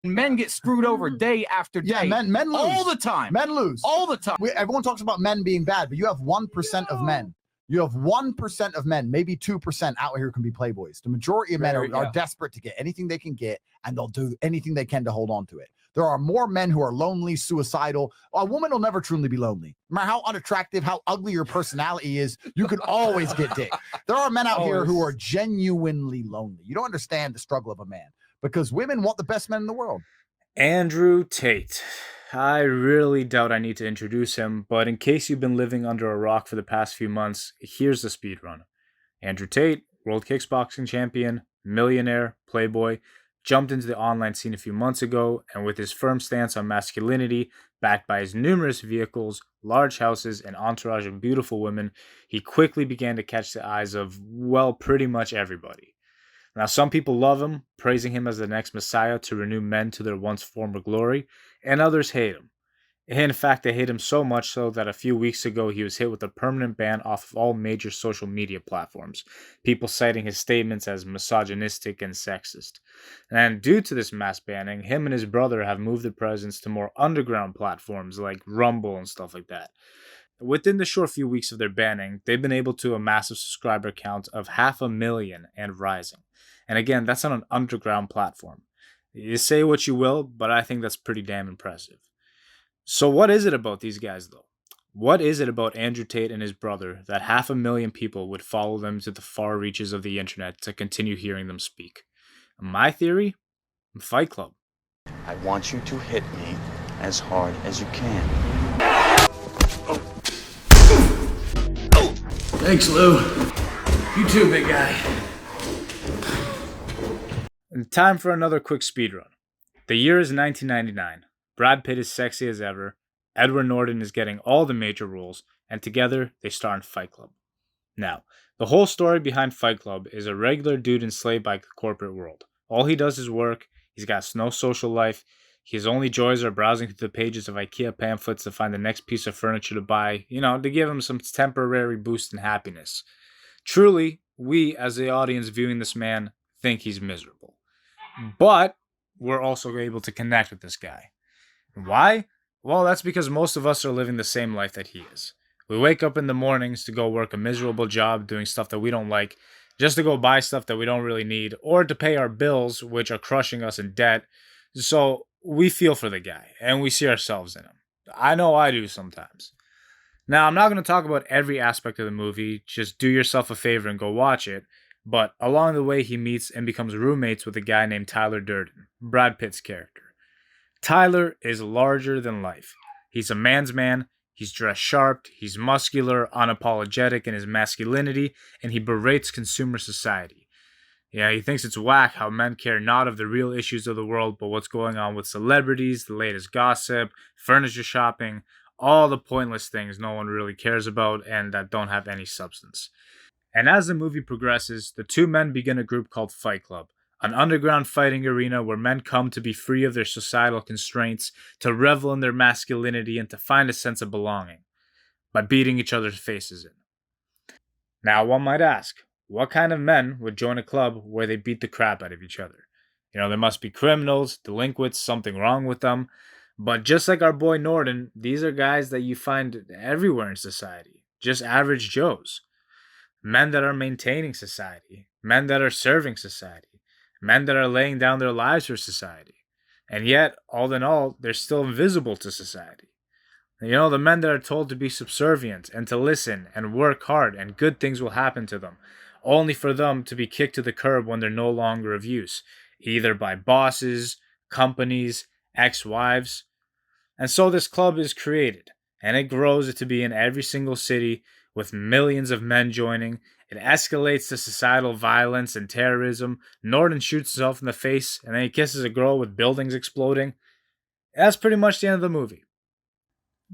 Men get screwed over day after day. Yeah, men lose. All the time. Men lose. All the time. Everyone talks about men being bad, but you have 1% of men. You have 1% of men, maybe 2% out here can be playboys. The majority of men are desperate to get anything they can get, and they'll do anything they can to hold on to it. There are more men who are lonely, suicidal. A woman will never truly be lonely. No matter how unattractive, how ugly your personality is, you can always get dick. There are men out here who are genuinely lonely. You don't understand the struggle of a man, because women want the best men in the world. Andrew Tate. I really doubt I need to introduce him, but in case you've been living under a rock for the past few months, here's the speedrun. Andrew Tate, world kickboxing champion, millionaire, playboy, jumped into the online scene a few months ago, and with his firm stance on masculinity, backed by his numerous vehicles, large houses, and entourage of beautiful women, he quickly began to catch the eyes of, well, pretty much everybody. Now, some people love him, praising him as the next messiah to renew men to their once former glory, and others hate him. In fact, they hate him so much so that a few weeks ago he was hit with a permanent ban off of all major social media platforms, people citing his statements as misogynistic and sexist. And due to this mass banning, him and his brother have moved their presence to more underground platforms like Rumble and stuff like that. Within the short few weeks of their banning, they've been able to a massive subscriber count of 500,000 and rising. And again, that's on an underground platform. You say what you will, but I think that's pretty damn impressive. So what is it about these guys, though? What is it about Andrew Tate and his brother that 500,000 people would follow them to the far reaches of the internet to continue hearing them speak? My theory? Fight Club. I want you to hit me as hard as you can. Thanks, Lou. You too, big guy. And time for another quick speedrun. The year is 1999. Brad Pitt is sexy as ever. Edward Norton is getting all the major roles, and together they star in Fight Club. Now, the whole story behind Fight Club is a regular dude enslaved by the corporate world. All he does is work. He's got no social life. His only joys are browsing through the pages of IKEA pamphlets to find the next piece of furniture to buy, to give him some temporary boost in happiness. Truly, we, as the audience viewing this man, think he's miserable. But we're also able to connect with this guy. Why? Well, that's because most of us are living the same life that he is. We wake up in the mornings to go work a miserable job doing stuff that we don't like, just to go buy stuff that we don't really need, or to pay our bills, which are crushing us in debt. So we feel for the guy, and we see ourselves in him. I know I do sometimes. Now, I'm not going to talk about every aspect of the movie, just do yourself a favor and go watch it, but along the way he meets and becomes roommates with a guy named Tyler Durden, Brad Pitt's character. Tyler is larger than life. He's a man's man, he's dressed sharp, he's muscular, unapologetic in his masculinity, and he berates consumer society. Yeah, he thinks it's whack how men care not of the real issues of the world, but what's going on with celebrities, the latest gossip, furniture shopping, all the pointless things no one really cares about and that don't have any substance. And as the movie progresses, the two men begin a group called Fight Club, an underground fighting arena where men come to be free of their societal constraints, to revel in their masculinity, and to find a sense of belonging by beating each other's faces in. Now, one might ask, what kind of men would join a club where they beat the crap out of each other? There must be criminals, delinquents, something wrong with them. But just like our boy Norton, these are guys that you find everywhere in society. Just average Joes. Men that are maintaining society. Men that are serving society. Men that are laying down their lives for society. And yet, all in all, they're still invisible to society. The men that are told to be subservient and to listen and work hard and good things will happen to them, only for them to be kicked to the curb when they're no longer of use, either by bosses, companies, ex-wives. And so this club is created, and it grows to be in every single city with millions of men joining. It escalates to societal violence and terrorism. Norton shoots himself in the face, and then he kisses a girl with buildings exploding. That's pretty much the end of the movie.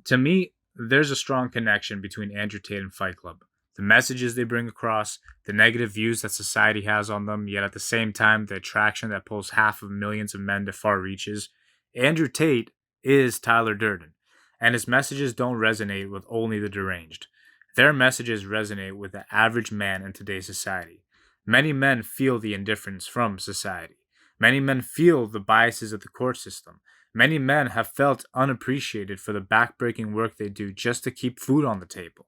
To me, there's a strong connection between Andrew Tate and Fight Club. The messages they bring across, the negative views that society has on them, yet at the same time, the attraction that pulls 500,000 of men to far reaches. Andrew Tate is Tyler Durden, and his messages don't resonate with only the deranged. Their messages resonate with the average man in today's society. Many men feel the indifference from society. Many men feel the biases of the court system. Many men have felt unappreciated for the backbreaking work they do just to keep food on the table.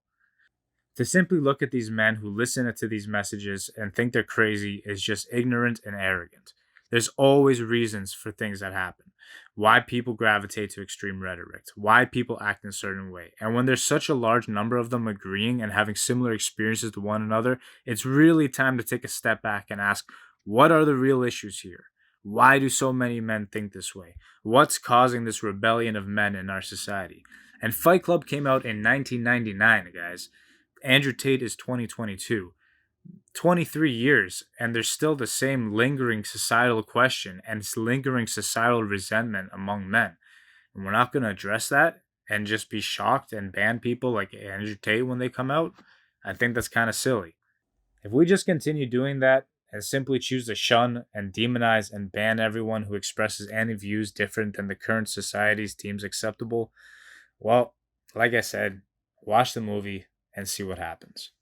To simply look at these men who listen to these messages and think they're crazy is just ignorant and arrogant. There's always reasons for things that happen. Why people gravitate to extreme rhetoric, why people act in a certain way. And when there's such a large number of them agreeing and having similar experiences to one another, it's really time to take a step back and ask, what are the real issues here? Why do so many men think this way? What's causing this rebellion of men in our society? And Fight Club came out in 1999, guys. Andrew Tate is 2022. 23 years, and there's still the same lingering societal question and lingering societal resentment among men. And we're not going to address that and just be shocked and ban people like Andrew Tate when they come out. I think that's kind of silly. If we just continue doing that and simply choose to shun and demonize and ban everyone who expresses any views different than the current society's deems acceptable, well, like I said, watch the movie and see what happens.